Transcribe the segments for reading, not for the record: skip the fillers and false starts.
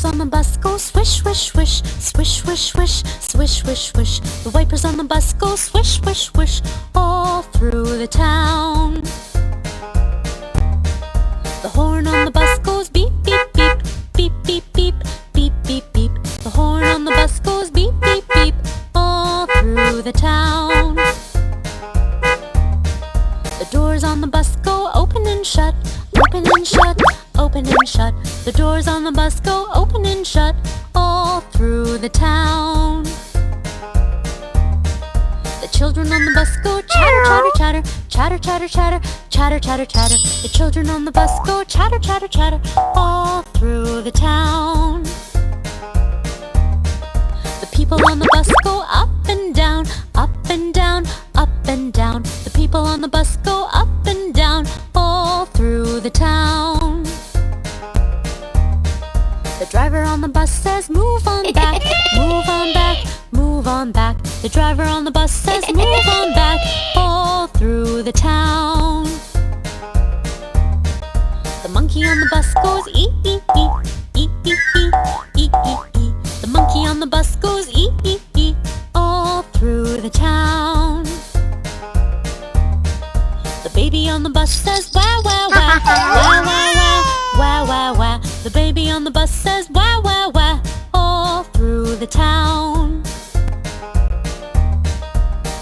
doors on the bus go swish, swish, swish, swish, swish, swish, swish, swish, swish. The wipers on the bus go swish, swish, swish, all through the town. The horn on the bus goes beep, beep, beep, beep, beep, beep, beep, beep, beep. The horn on the bus goes beep, beep, beep, all through the town. The doors on the bus go open and shut, open and shut, open and shut. The doors on the bus go open and shut, all through the town. The children on the bus go chatter, chatter, chatter, chatter, chatter, chatter, chatter, chatter, chatter. The children on the bus go chatter, chatter, chatter, all through the town. The people on the bus go up and down, up and down, up and down. The people on the bus go up and down, all through the town. The driver on the bus says, move on back, move on back, move on back. The driver on the bus says, move on back, all through the town. The monkey on the bus goes eep, eep, eep, eep, eep, eep, eep, eep, eep. The monkey on the bus goes eep, eep, eep, all through the town. The baby on the bus says, wow, wow, wow, wow, wow, wow, wow, wow, wow. The baby on the bus says, wow, wow, wow, all through the town.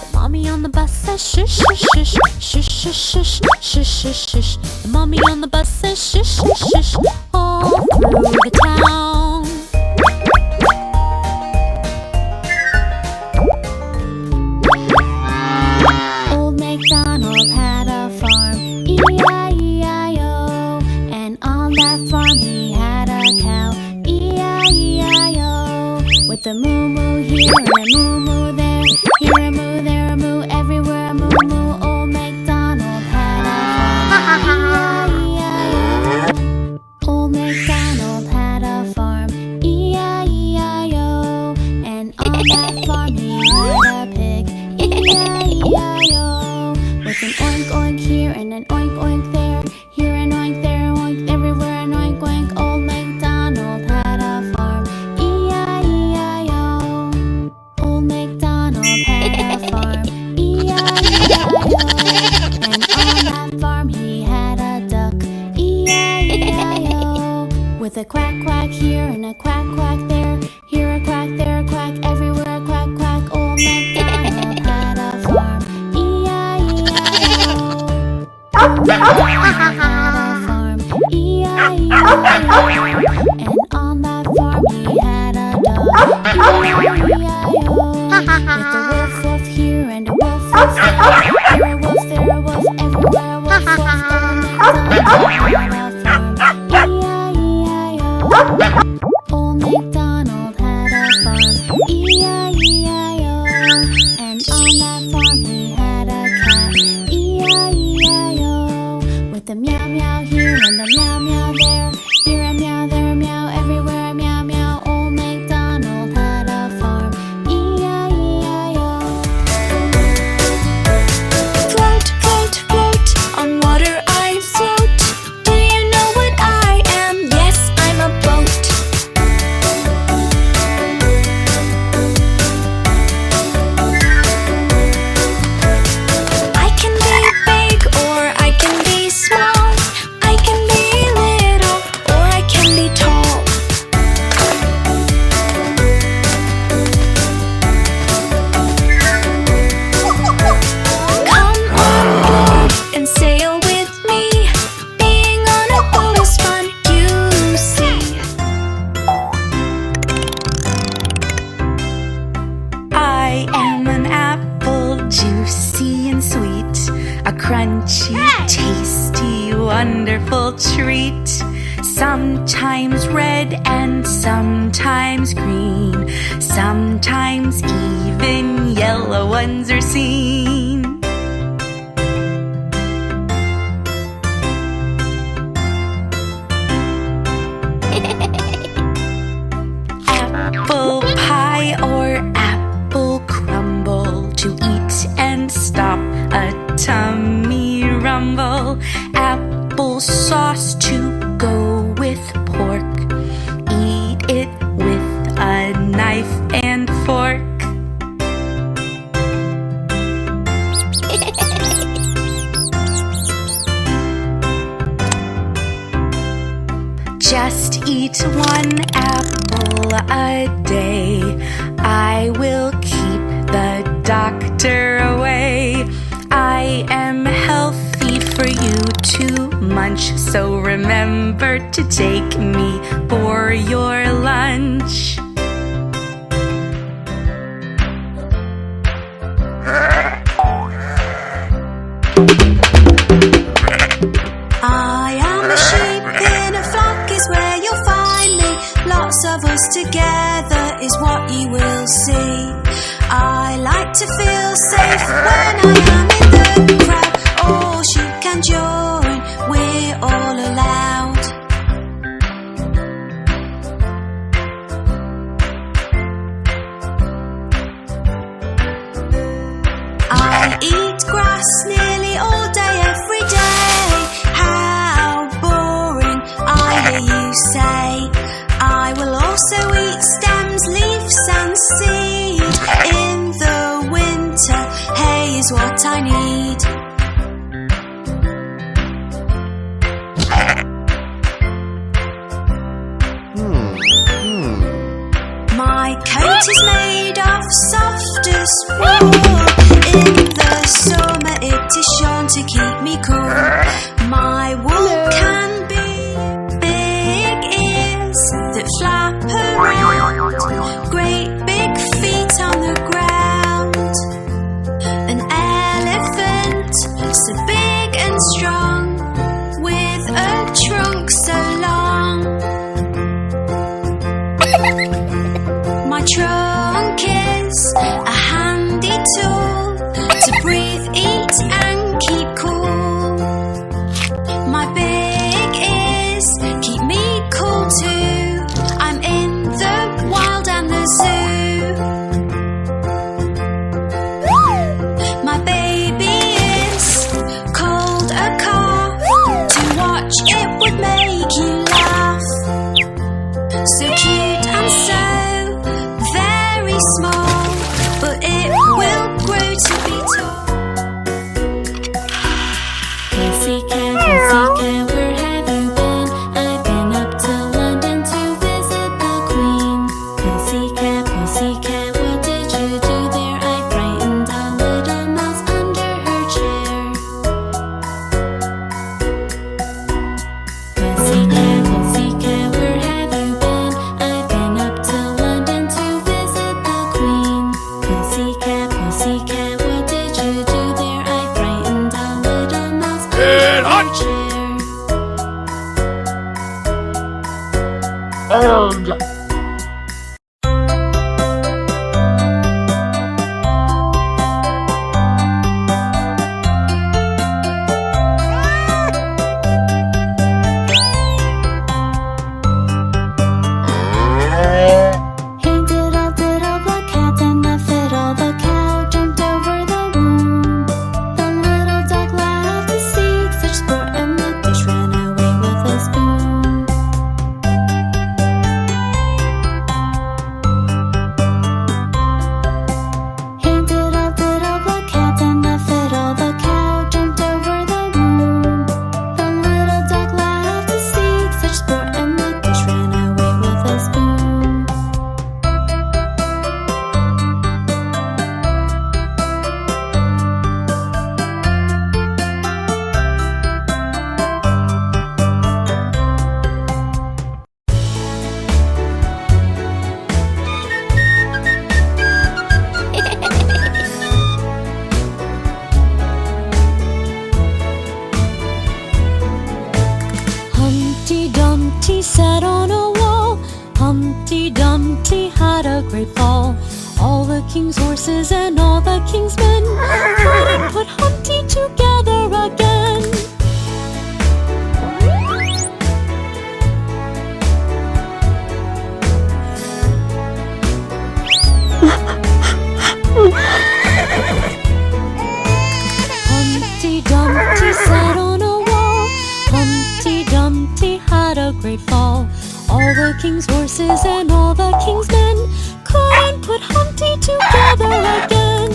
The mommy on the bus says, shush, shush, shush, shush, shush, shush, shush, shush, shush. The mommy on the bus says, shush, shush, shush, all through the town. Old MacDonald had a farm, E-I-E-I-O. And on that farm he had a cow, E-I-E-I-O. With a moo-moo here and a moo-moo there, here a moo, there a moo, everywhere a moo-moo. Old MacDonald had a farm, E-I-E-I-O. Old MacDonald had a farm, E-I-E-I-O. And on that farm he had a pig, E-I-E-I-O. With an oink oink here and an oink oink there, here an oink, there an oink, everywhere an oink oink. Old MacDonald had a farm, E-I-E-I-O. Old MacDonald had a farm, E-I-E-I-O. And on that farm he had a duck, E-I-E-I-O. With a quack quack here and a quack quack there, here a quack, there a quack, everywhere a quack quack. Old MacDonald had a farm, E-I-E-I-O. Old MacDonald had a farm, E-I-E-I-O. And on that farm he had a dog, E-I-E-I-O. With a wolf woof here and a wolf woof there, here a wolf, there a wolf, everywhere a wolf woof. Old MacDonald had a farm, E-I-E-I-O. And on that farm he had a cat, E-I-E-I-O. With a meow meow here and a meow meow there, here a meow, there a meow, everywhere a meow meow. Old MacDonald had a farm, E-I-E-I-O. Float, float, float, on water I float. Do you know what I am? Yes, I'm a boat. I can be big or I can be small. I can be little or I can be tall. Come on board and sail with me. Being on a boat is fun, you see. I am an apple, juicy and sweet, a crunchy, tasty, wonderful treat. Sometimes red and sometimes green, sometimes even yellow ones are seen. Apple pie or apple crumble, to eat and stop a tummy rumble. Apple sauce to go with pork, eat Just eat one apple a day. I will keep the doctor away. I am healthy for you to munch, so remember to take me for your lunch. I am a sheep in a flock is where you'll find me. Lots of us together is what you will see. I like to feel safe when I am in the crowd. All sheep can join, we're all allowed. I eat grass nearly all day every day. How boring, I hear you say. I will also eat stems, leaves and seed. In the winter, hay is what I need. My coat is made of softest wool. In the summer it is shorn to keep me cool. My wool can be big ears that flap around, great big feet on the ground. An elephant so big and strong, with a trunk so long. My trunk is a handy tool to breathe, eat and keep cool. My big ears keep me cool too. I'm in the wild and the zoo. My baby is called a calf. To watch it would make you laugh. So cute and so very small, but it will grow to be tall. Pussycat, where have you been? I've been up to London to visit the Queen. Pussycat, pussycat, what did you do there? I frightened a little mouse under her chair. Pussycat, pussycat, where have you been? I've been up to London to visit the Queen. Pussycat, pussycat, what did you do there? I frightened a little mouse under her chair. Hey diddle diddle the cat and the fiddle the cow jumped over the moon. The little dog laughed to see such sport and the fish ran away with a spoon. Hey diddle diddle the cat and the fiddle the cow jumped over the moon. The little dog laughed to see such sport and the fish ran away with a spoon. Humpty Dumpty sat on a wall. Humpty Dumpty had a great fall. All the king's horses and all the king's men couldn't put Humpty together again. Humpty Dumpty sat on a wall. Humpty Dumpty had a great fall. All the king's horses and all the king's men couldn't put Humpty together again.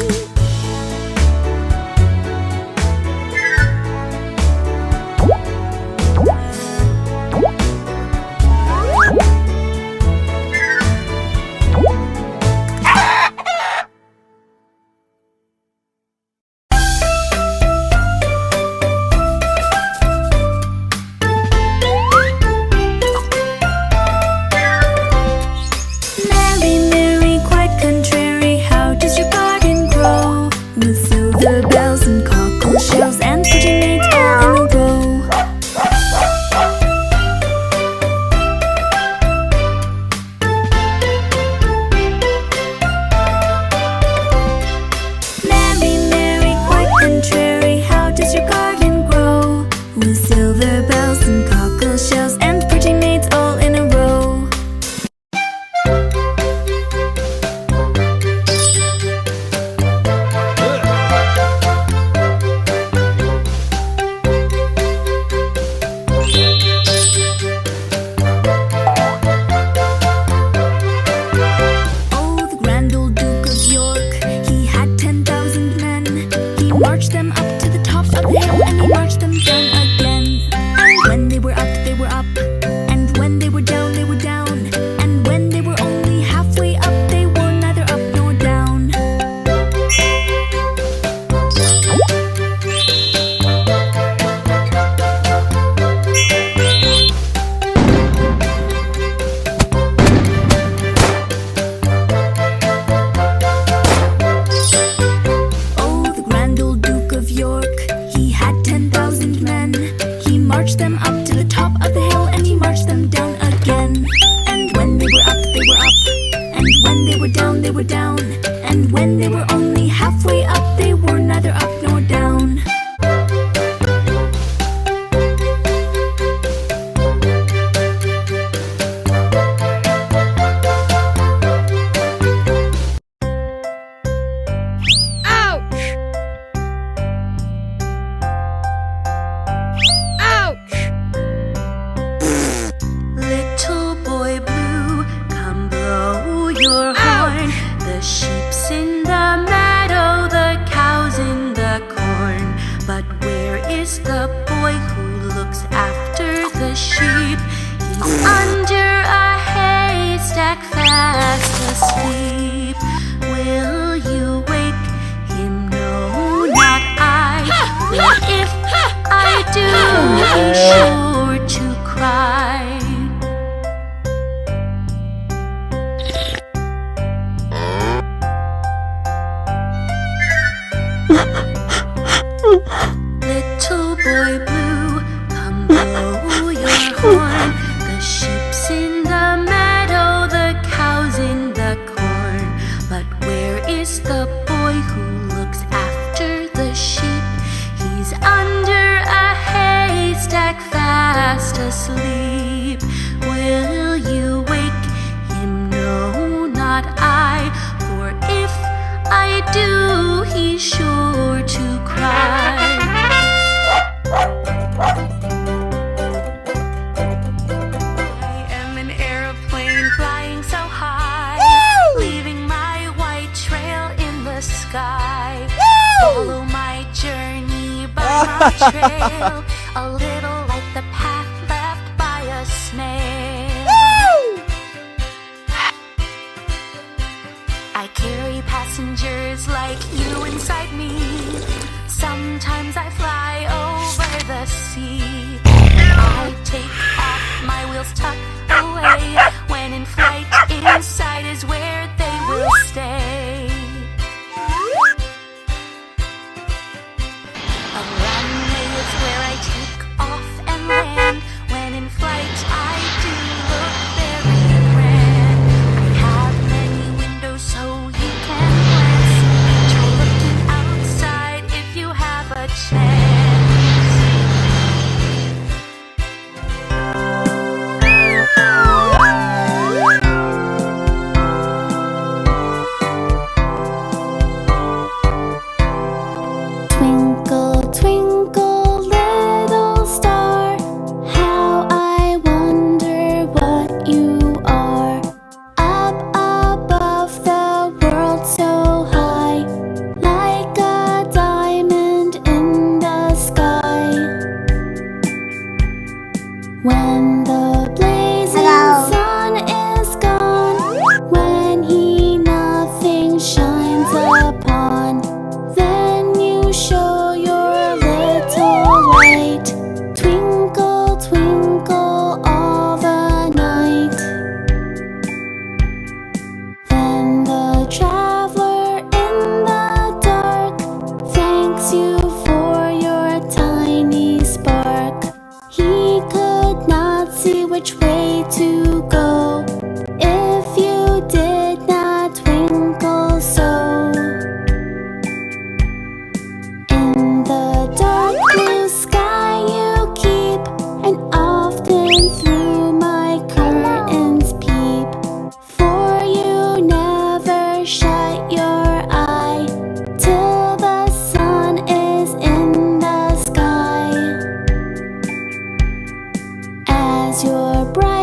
under a haystack fast asleep. Will you wake him? No, not I. For if I do, he's sure to cry. Little boy blue, come blow your horn. The sheep's in the meadow, the cow's in the corn. But where is the boy who looks after the sheep? He's under a haystack fast asleep. Will you wake him? No, not I. For if I do, he's sure to cry. I am an airplane flying so high, leaving my white trail in the sky. Follow my journey by my trail, a little like the path left by a snail. I carry passengers like you inside me. Sometimes I fly over the sea. I take off, my wheels tuck away. When in flight, inside is where they will stay. A runway is where I take off and land. When in flight, I do look very grand. I have many windows so you can glance. Try looking outside if you have a chance. Twinkle, twinkle, little star, how I wonder what you are. Up above the world so high, like a diamond in the sky. When the blazing sun is gone, when he nothing shines upon, then you show your little light. Twinkle, twinkle all the night. Then the traveler in the dark thanks you for your tiny spark. He could not see which way to go if you did not twinkle so. In the dark blue sky you keep, and often through my curtains peep. For you never shut your eye till the sun is in the sky. As your bright